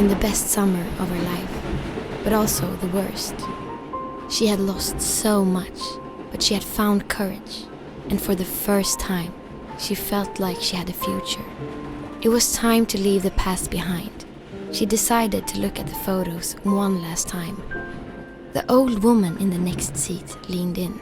been the best summer of her life, but also the worst. She had lost so much, but she had found courage, and for the first time, she felt like she had a future. It was time to leave the past behind. She decided to look at the photos one last time. The old woman in the next seat leaned in.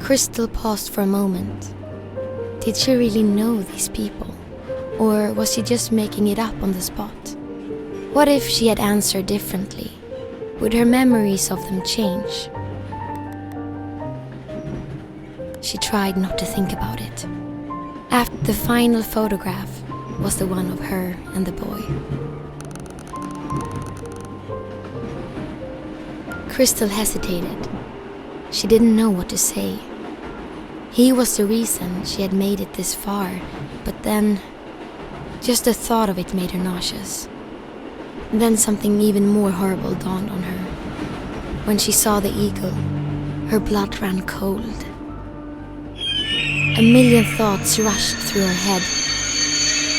Kristal paused for a moment. Did she really know these people? Or was she just making it up on the spot? What if she had answered differently? Would her memories of them change? She tried not to think about it. After the final photograph was the one of her and the boy. Kristal hesitated. She didn't know what to say. He was the reason she had made it this far, but then just the thought of it made her nauseous. Then something even more horrible dawned on her. When she saw the eagle, her blood ran cold. A million thoughts rushed through her head.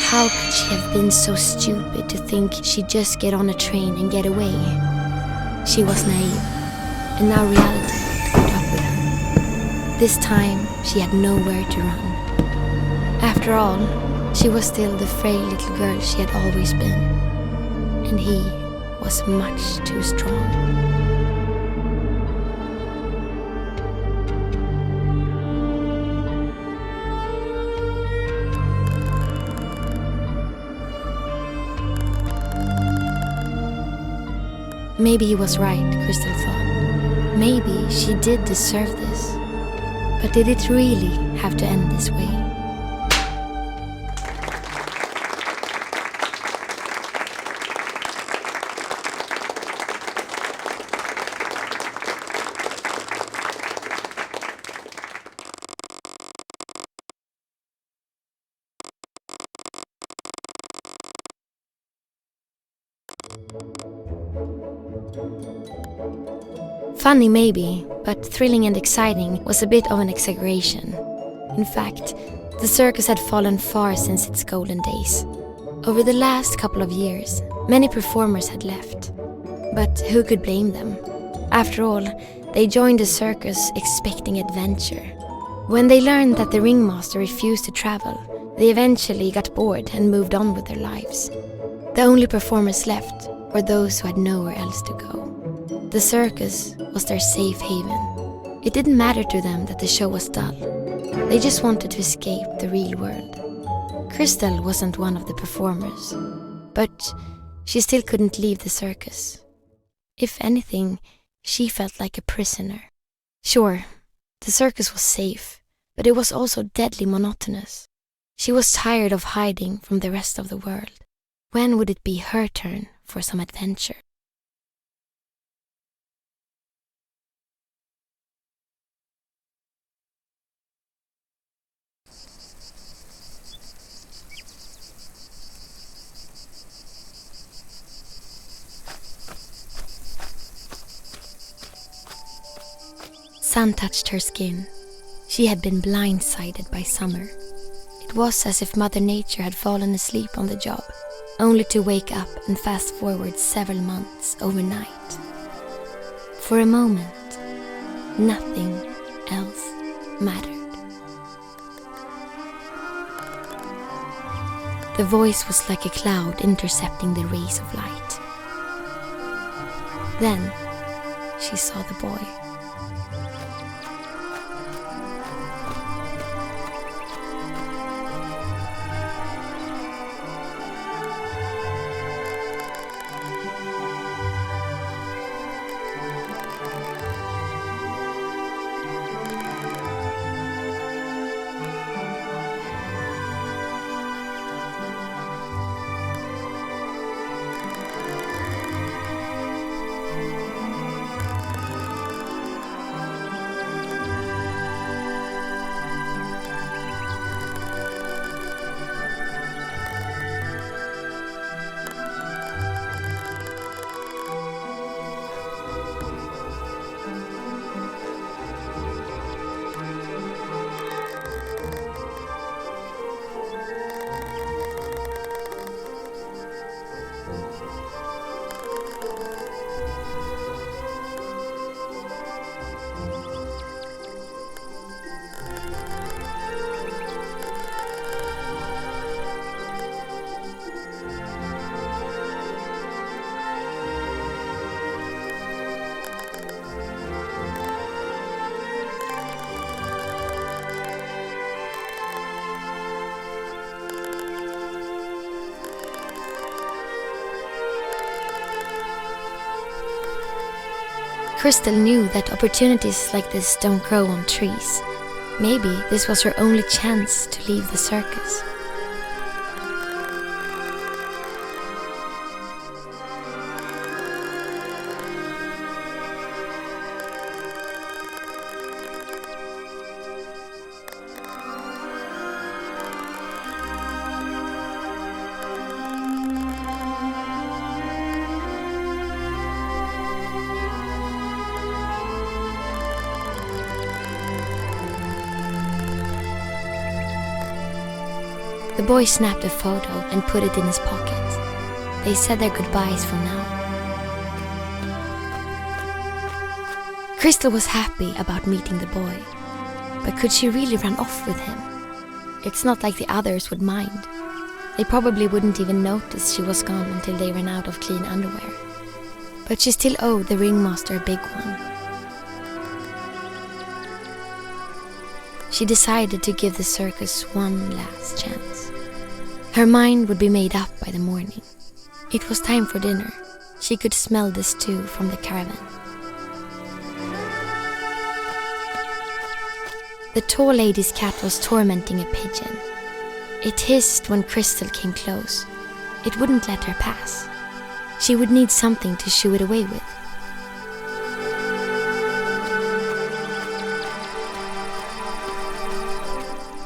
How could she have been so stupid to think she'd just get on a train and get away? She was naive, and now reality had caught up with her. This time, she had nowhere to run. After all, she was still the frail little girl she had always been. And he was much too strong. Maybe he was right, Kristal thought. Maybe she did deserve this. But did it really have to end this way? Funny maybe, but thrilling and exciting was a bit of an exaggeration. In fact, the circus had fallen far since its golden days. Over the last couple of years, many performers had left. But who could blame them? After all, they joined the circus expecting adventure. When they learned that the ringmaster refused to travel, they eventually got bored and moved on with their lives. The only performers left were those who had nowhere else to go. The circus was their safe haven. It didn't matter to them that the show was dull. They just wanted to escape the real world. Kristal wasn't one of the performers, but she still couldn't leave the circus. If anything, she felt like a prisoner. Sure, the circus was safe, but it was also deadly monotonous. She was tired of hiding from the rest of the world. When would it be her turn for some adventure? Sun touched her skin. She had been blindsided by summer. It was as if Mother Nature had fallen asleep on the job, only to wake up and fast forward several months overnight. For a moment, nothing else mattered. The voice was like a cloud intercepting the rays of light. Then she saw the boy. Kristal knew that opportunities like this don't grow on trees. Maybe this was her only chance to leave the circus. The boy snapped a photo and put it in his pocket. They said their goodbyes for now. Kristal was happy about meeting the boy, but could she really run off with him? It's not like the others would mind. They probably wouldn't even notice she was gone until they ran out of clean underwear. But she still owed the ringmaster a big one. She decided to give the circus one last chance. Her mind would be made up by the morning. It was time for dinner. She could smell the stew from the caravan. The tall lady's cat was tormenting a pigeon. It hissed when Kristal came close. It wouldn't let her pass. She would need something to shoo it away with.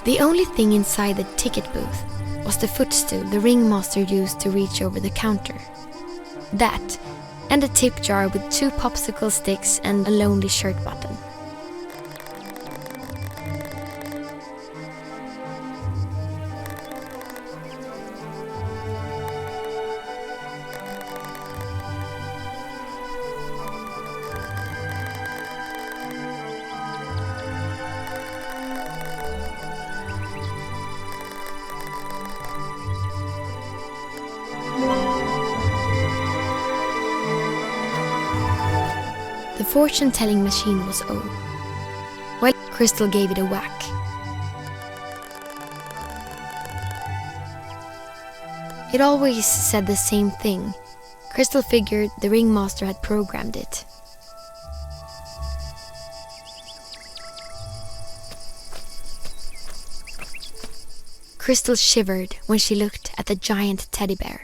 The only thing inside the ticket booth was the footstool the ringmaster used to reach over the counter. That, and a tip jar with 2 popsicle sticks and a lonely shirt button. The fortune-telling machine was old. Well, Kristal gave it a whack. It always said the same thing. Kristal figured the ringmaster had programmed it. Kristal shivered when she looked at the giant teddy bear.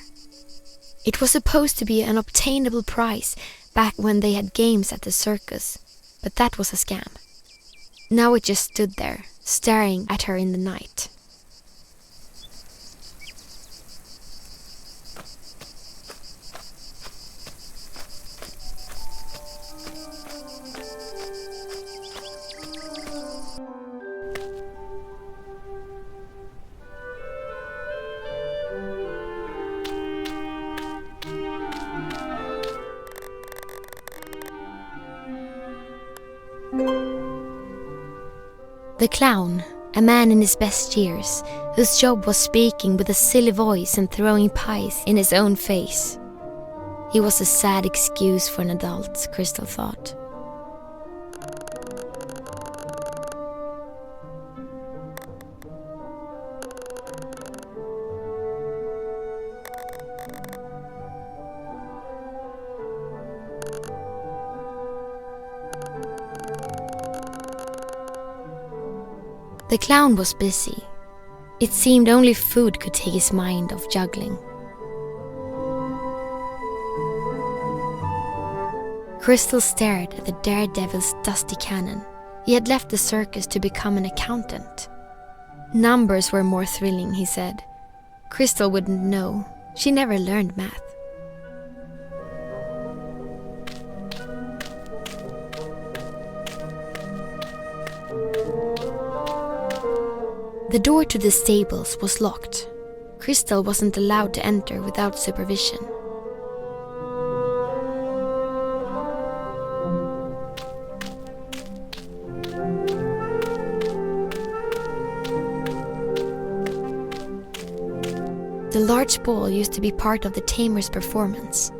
It was supposed to be an obtainable prize back when they had games at the circus, but that was a scam. Now it just stood there, staring at her in the night. The clown, a man in his best years, whose job was speaking with a silly voice and throwing pies in his own face. He was a sad excuse for an adult, Kristal thought. The clown was busy. It seemed only food could take his mind off juggling. Kristal stared at the daredevil's dusty cannon. He had left the circus to become an accountant. Numbers were more thrilling, he said. Kristal wouldn't know. She never learned math. The door to the stables was locked. Kristal wasn't allowed to enter without supervision. The large ball used to be part of the tamer's performance.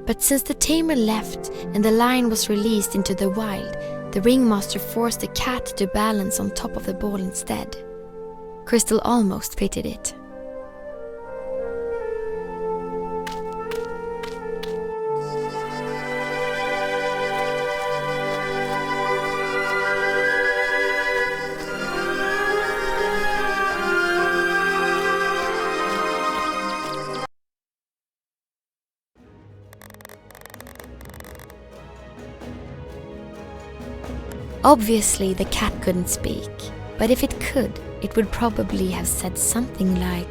But since the tamer left and the lion was released into the wild, the ringmaster forced the cat to balance on top of the ball instead. Kristal almost pitied it. Obviously, the cat couldn't speak, but if it could, it would probably have said something like,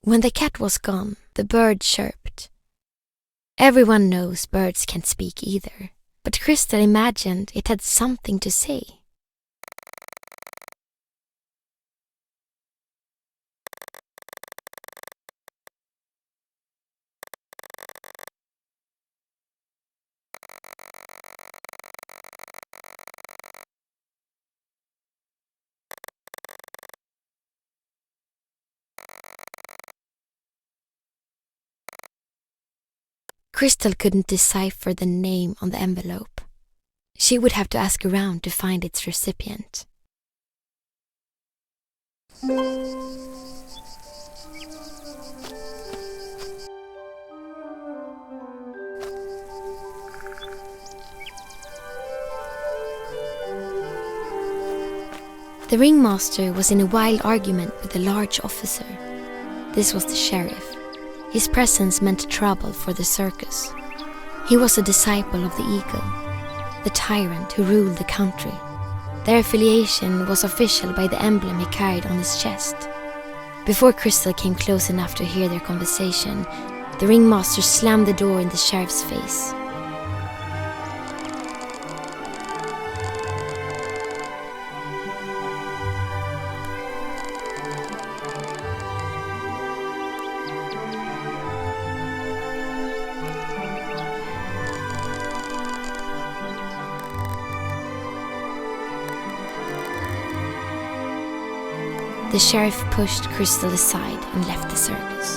When the cat was gone, the bird chirped. Everyone knows birds can't speak either, but Kristal imagined it had something to say. Kristal couldn't decipher the name on the envelope. She would have to ask around to find its recipient. The ringmaster was in a wild argument with a large officer. This was the sheriff. His presence meant trouble for the circus. He was a disciple of the eagle, the tyrant who ruled the country. Their affiliation was official by the emblem he carried on his chest. Before Kristal came close enough to hear their conversation, the ringmaster slammed the door in the sheriff's face. The sheriff pushed Kristal aside and left the circus.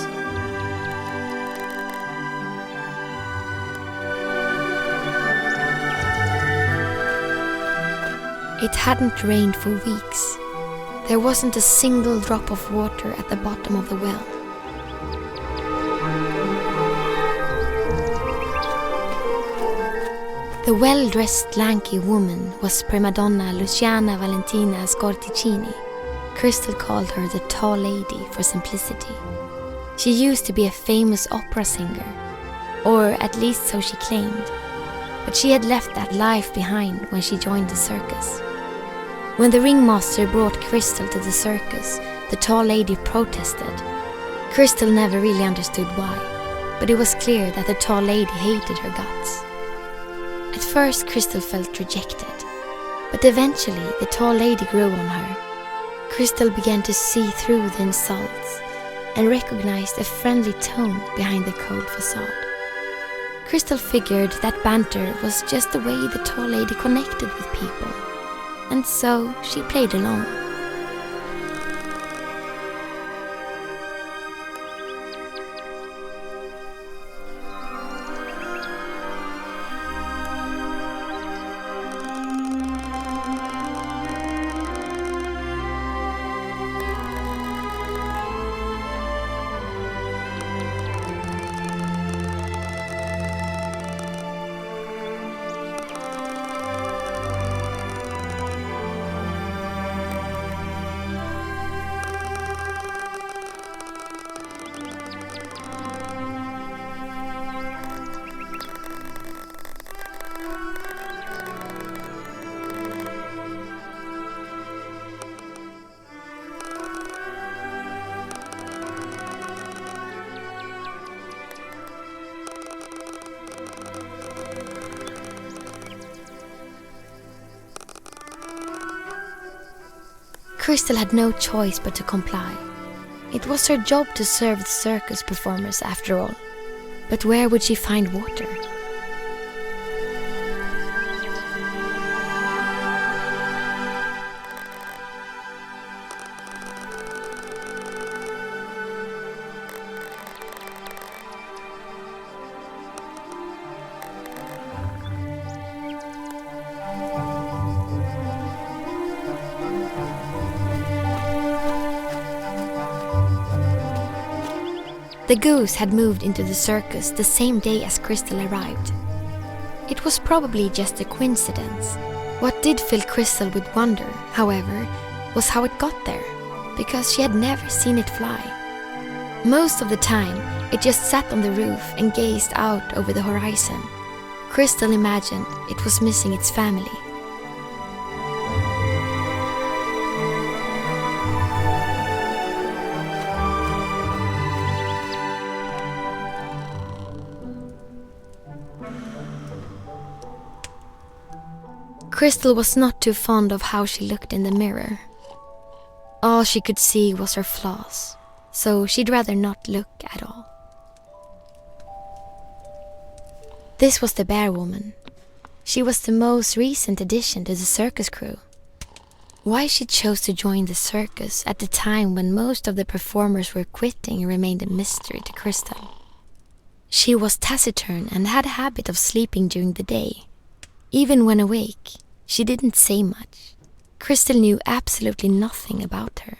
It hadn't rained for weeks. There wasn't a single drop of water at the bottom of the well. The well-dressed lanky woman was prima donna Luciana Valentina Scorticini. Kristal called her the tall lady for simplicity. She used to be a famous opera singer, or at least so she claimed, but she had left that life behind when she joined the circus. When the ringmaster brought Kristal to the circus, the tall lady protested. Kristal never really understood why, but it was clear that the tall lady hated her guts. At first Kristal felt rejected, but eventually the tall lady grew on her. Kristal began to see through the insults and recognized a friendly tone behind the cold facade. Kristal figured that banter was just the way the tall lady connected with people, and so she played along. Kristal had no choice but to comply. It was her job to serve the circus performers after all. But where would she find water? The goose had moved into the circus the same day as Kristal arrived. It was probably just a coincidence. What did fill Kristal with wonder, however, was how it got there, because she had never seen it fly. Most of the time, it just sat on the roof and gazed out over the horizon. Kristal imagined it was missing its family. Kristal was not too fond of how she looked in the mirror. All she could see was her flaws, so she'd rather not look at all. This was the bear woman. She was the most recent addition to the circus crew. Why she chose to join the circus at the time when most of the performers were quitting remained a mystery to Kristal. She was taciturn and had a habit of sleeping during the day. Even when awake, she didn't say much. Kristal knew absolutely nothing about her.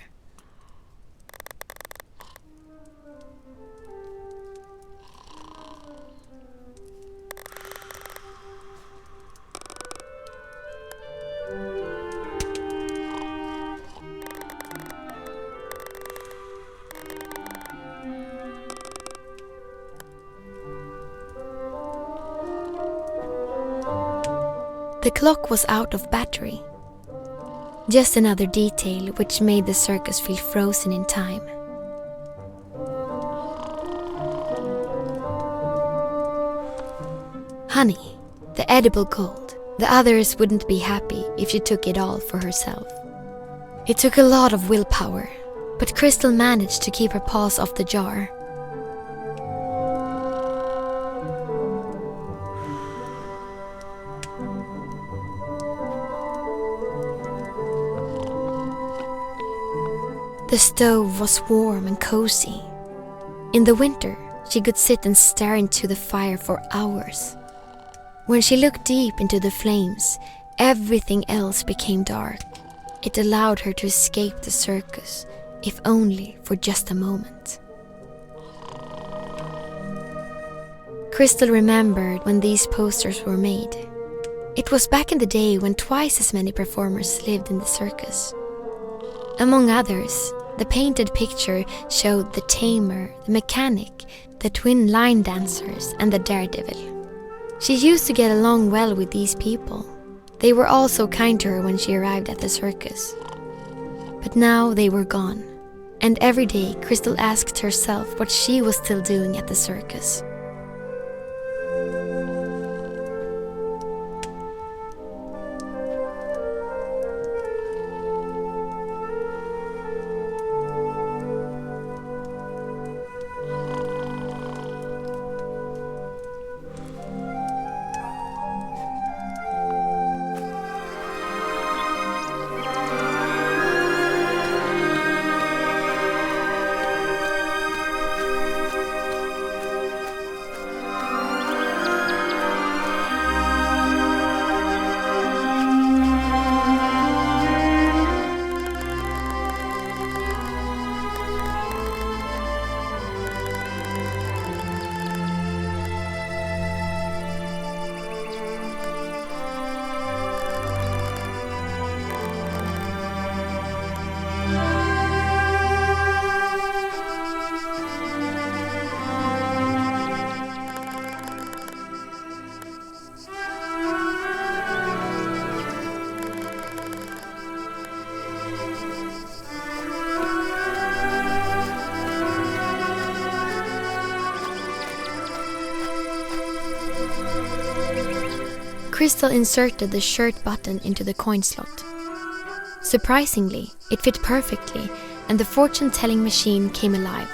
The clock was out of battery. Just another detail which made the circus feel frozen in time. Honey, the edible gold. The others wouldn't be happy if she took it all for herself. It took a lot of willpower, but Kristal managed to keep her paws off the jar. The stove was warm and cozy. In the winter, she could sit and stare into the fire for hours. When she looked deep into the flames, everything else became dark. It allowed her to escape the circus, if only for just a moment. Kristal remembered when these posters were made. It was back in the day when twice as many performers lived in the circus. Among others, the painted picture showed the tamer, the mechanic, the twin line dancers, and the daredevil. She used to get along well with these people. They were all so kind to her when she arrived at the circus. But now they were gone, and every day Kristal asked herself what she was still doing at the circus. Kristal inserted the shirt button into the coin slot. Surprisingly, it fit perfectly, and the fortune-telling machine came alive.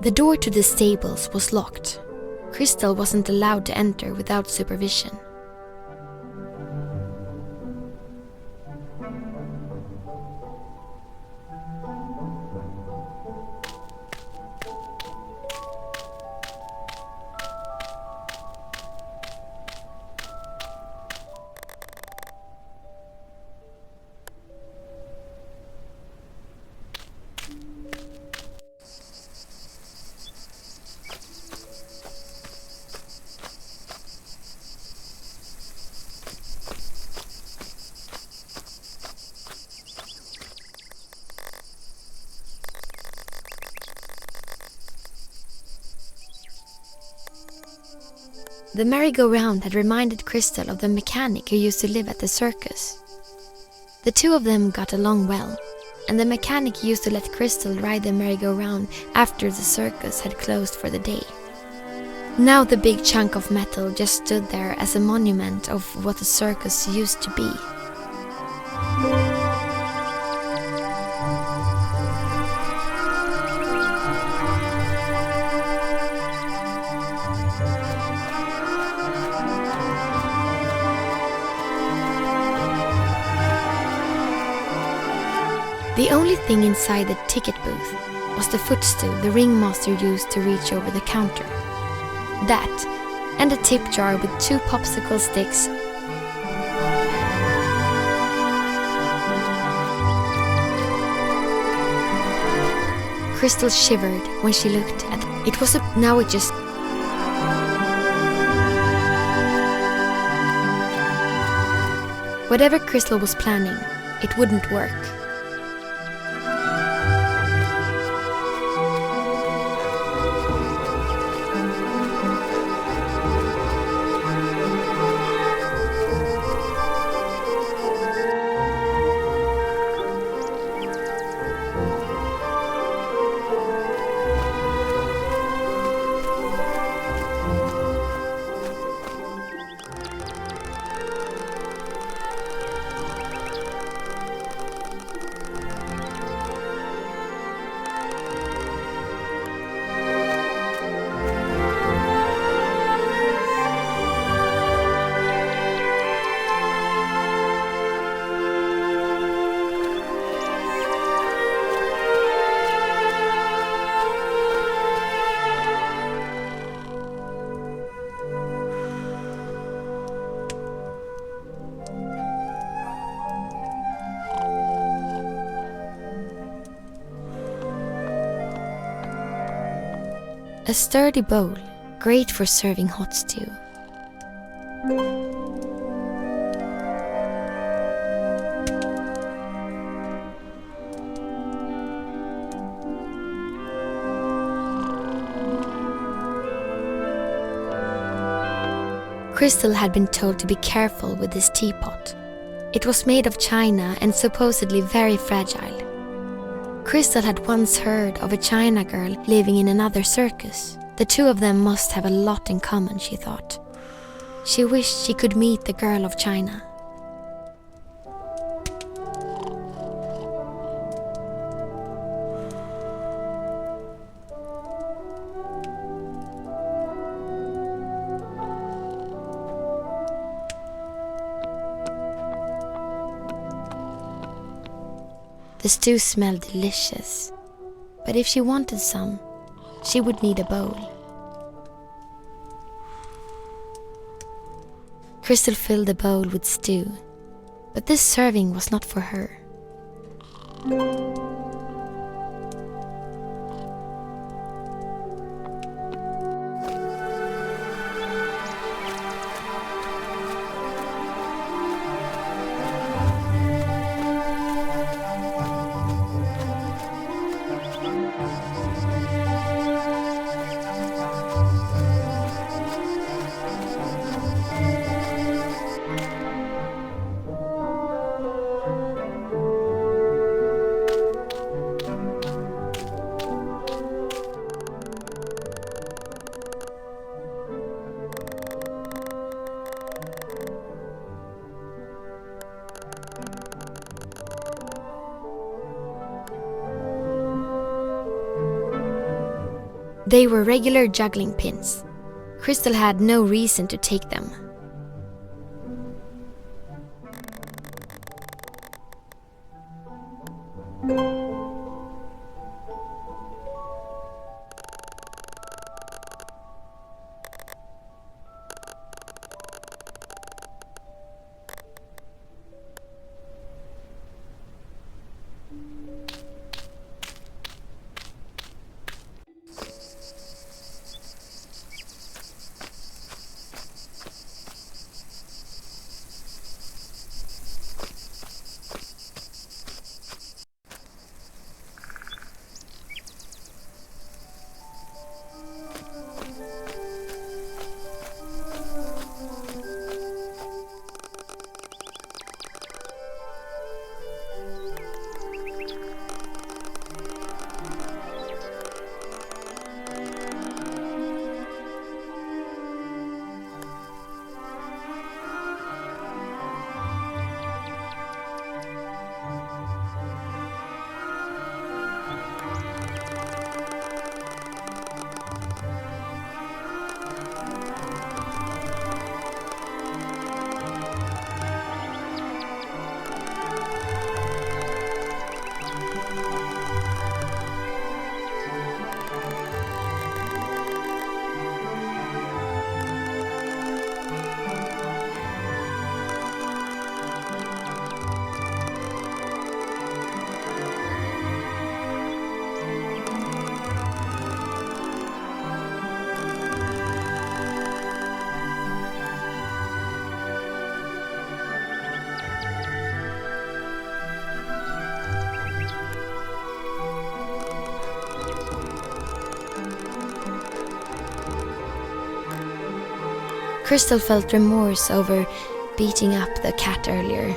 The door to the stables was locked. Kristal wasn't allowed to enter without supervision. The merry-go-round had reminded Kristal of the mechanic who used to live at the circus. The two of them got along well, and the mechanic used to let Kristal ride the merry-go-round after the circus had closed for the day. Now the big chunk of metal just stood there as a monument of what the circus used to be. The only thing inside the ticket booth was the footstool the ringmaster used to reach over the counter. That, and a tip jar with 2 popsicle sticks. Kristal shivered when she looked at it. It was now it just... Whatever Kristal was planning, it wouldn't work. A sturdy bowl, great for serving hot stew. Kristal had been told to be careful with this teapot. It was made of china and supposedly very fragile. Kristal had once heard of a China girl living in another circus. The two of them must have a lot in common, she thought. She wished she could meet the girl of China. The stew smelled delicious, but if she wanted some, she would need a bowl. Kristal filled the bowl with stew, but this serving was not for her. They were regular juggling pins. Kristal had no reason to take them. Kristal felt remorse over beating up the cat earlier,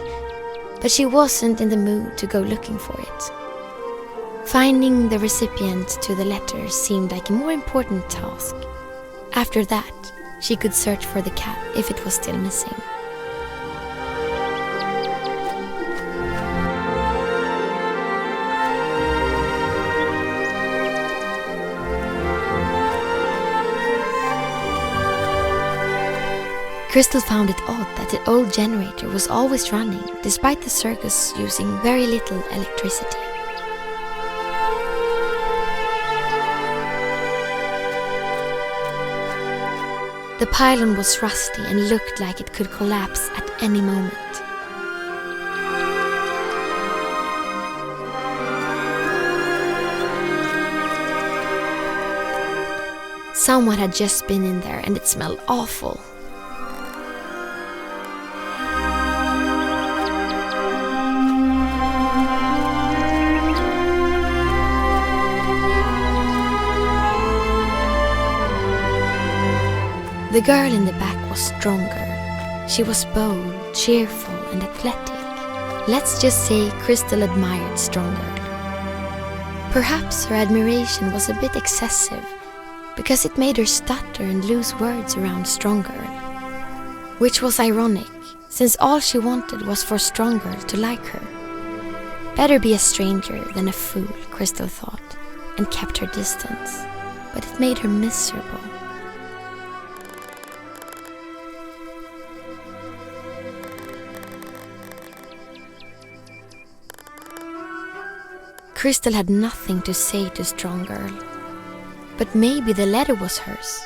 but she wasn't in the mood to go looking for it. Finding the recipient to the letter seemed like a more important task. After that, she could search for the cat if it was still missing. Kristal found it odd that the old generator was always running, despite the circus using very little electricity. The pylon was rusty and looked like it could collapse at any moment. Someone had just been in there and it smelled awful. The girl in the back was stronger. She was bold, cheerful, and athletic. Let's just say Kristal admired Strong Girl. Perhaps her admiration was a bit excessive, because it made her stutter and lose words around Strong Girl. Which was ironic, since all she wanted was for Strong Girl to like her. Better be a stranger than a fool, Kristal thought, and kept her distance. But it made her miserable. Kristal had nothing to say to Strong Girl, but maybe the letter was hers.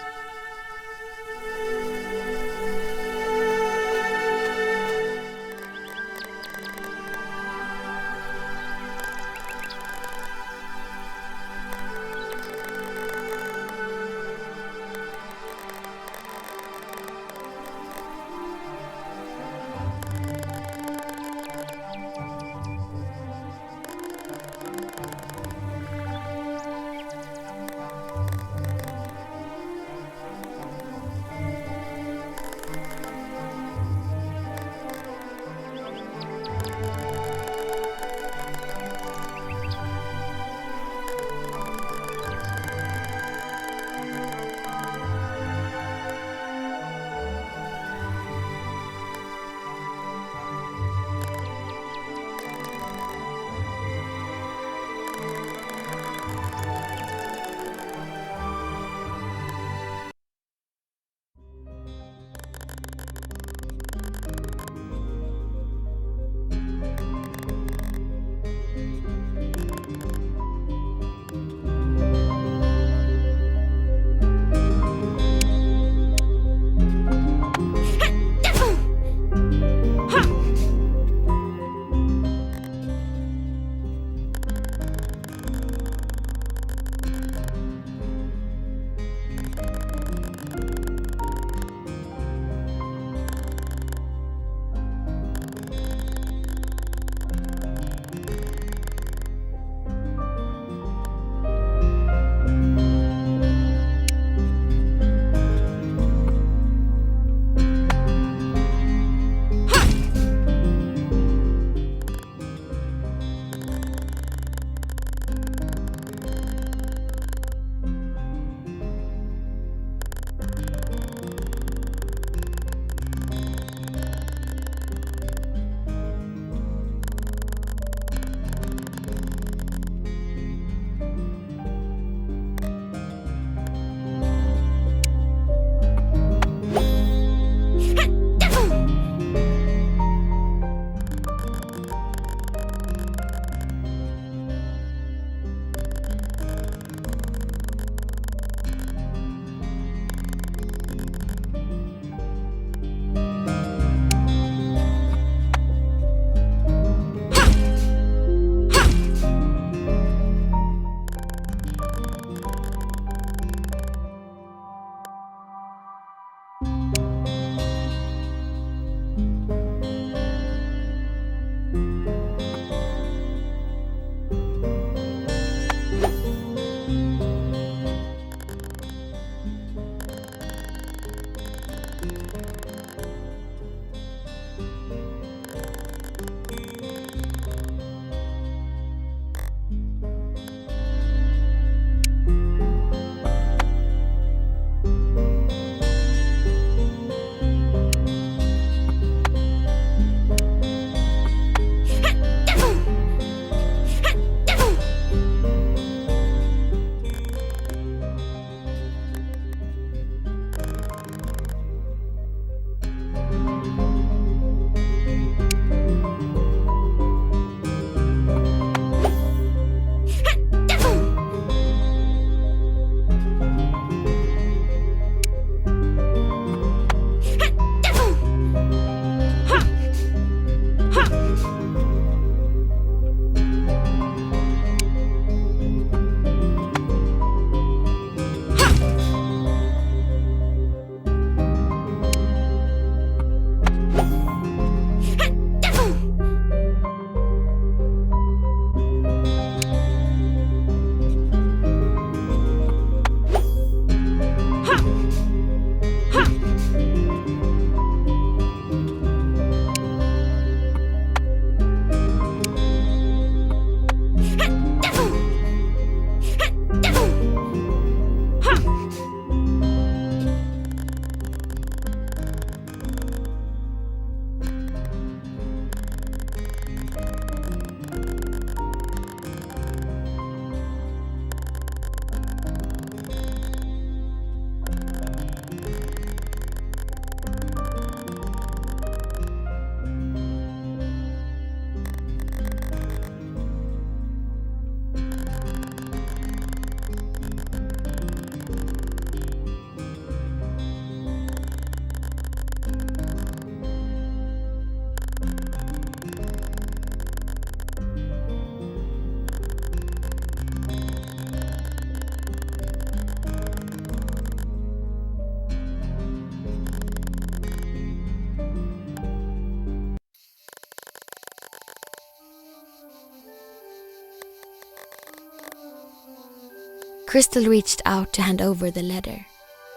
Kristal reached out to hand over the letter,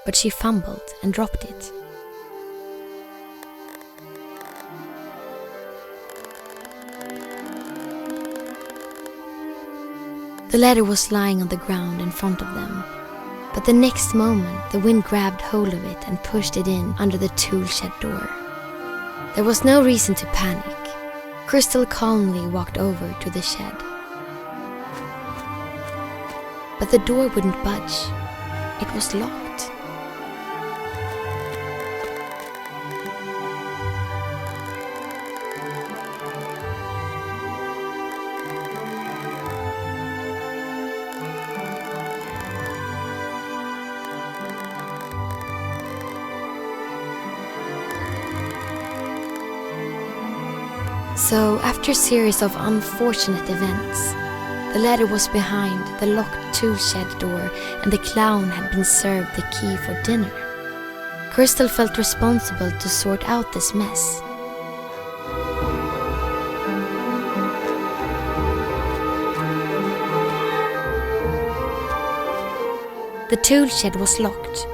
but she fumbled and dropped it. The letter was lying on the ground in front of them, but the next moment the wind grabbed hold of it and pushed it in under the tool shed door. There was no reason to panic. Kristal calmly walked over to the shed. But the door wouldn't budge. It was locked. So, after a series of unfortunate events, the letter was behind the locked tool shed door and the clown had been served the key for dinner. Kristal felt responsible to sort out this mess. The tool shed was locked,